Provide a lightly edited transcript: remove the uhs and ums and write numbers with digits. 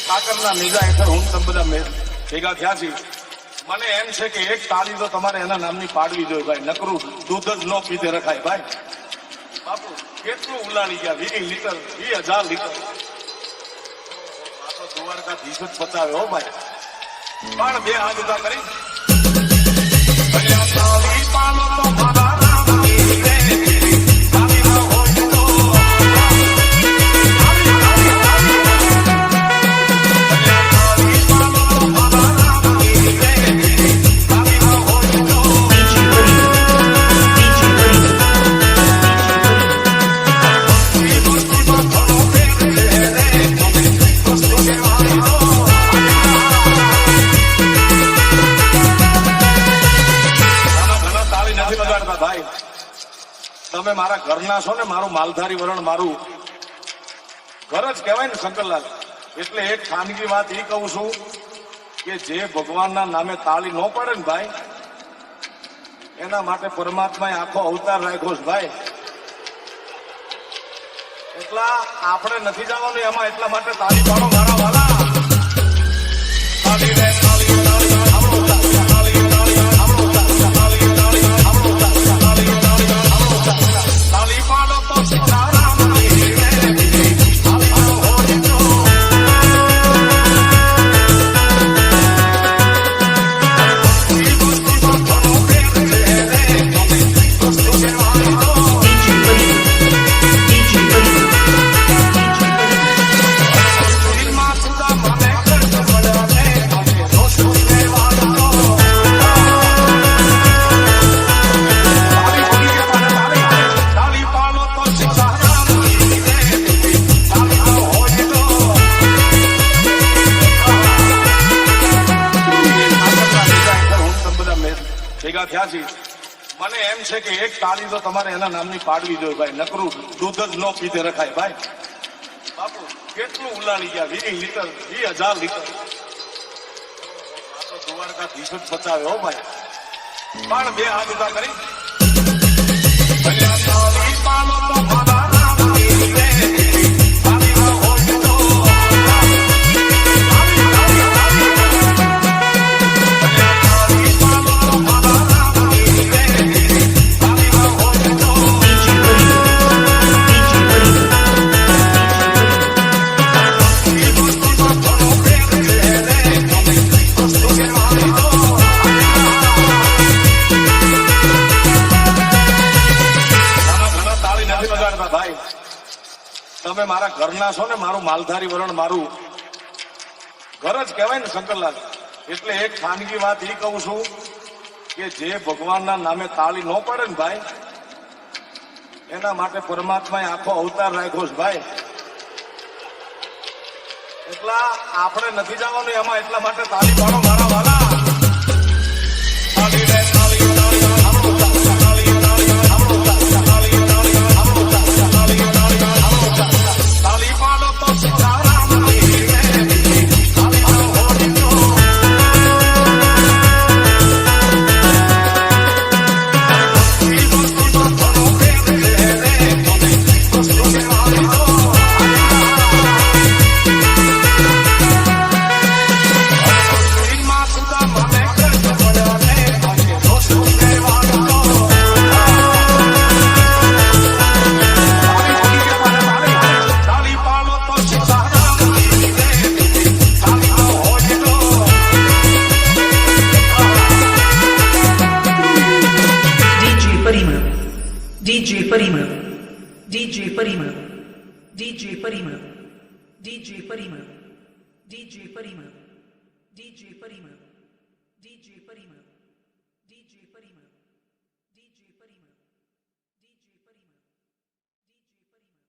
કાકરના નિગા હેઠળ હું તમે બધા ભેગા થયા છીએ. મને એમ છે કે એક તાળી તો તમારે એના નામની પાડવી જોઈએ ભાઈ. નકરું દૂધ જ ન પીધે રખાય ભાઈ. બાપુ કેટલું ઉલાળી ગયા, 20 લીટર 20,000 લીટર. આ તો દ્વારકાધીશ જ પચાવે હો ભાઈ. પણ બે હાથ ઉભા કરી ભાઈ. તમે મારા ઘરના છો ને, મારું માલધારી વરણ મારું ઘર જ કહેવાય ને શંકરલાલ. એટલે એક ખાનગી વાત એ કહું છું કે જે ભગવાનના નામે તાળી ન પડે ને ભાઈ, એના માટે પરમાત્માએ આખો અવતાર રાખ્યો છે ભાઈ. એટલા આપણે નથી જવાનું એમાં, એટલા માટે તાળી પાડો મારા વાલા. તાળી રે તાળી ભેગા થયા છીએ. મને એમ છે કે એક તાળી તો તમારે એના નામની પાડવી જોઈએ ભાઈ. નકરું દૂધ જ ન પીધે રખાય ભાઈ. બાપુ કેટલું ઉલાળી ગયા, 20 લીટર 20,000 લીટર. આ તો દ્વારકાધીશ જ પચાવે હો ભાઈ. પણ બે હાથ ઉભા કરી ભાઈ. તમે મારા ઘરના છો ને, મારું માલધારી વરણ મારું ઘર જ કહેવાય ને શંકરલાલ. એટલે એક ખાનગી વાત એ કહું છું કે જે ભગવાનના નામે તાળી ન પડે ને ભાઈ, એના માટે પરમાત્માએ આખો અવતાર રાખ્યો છે ભાઈ. એટલા આપણે નથી જવાનું એમાં, એટલા માટે તાળી પાડો મારા વાલા. તાળી રે તાળી DJ Parimala, DJ Parimala, DJ Parimala, DJ Parimala, DJ Parimala, DJ Parimala, DJ Parimala, DJ Parimala.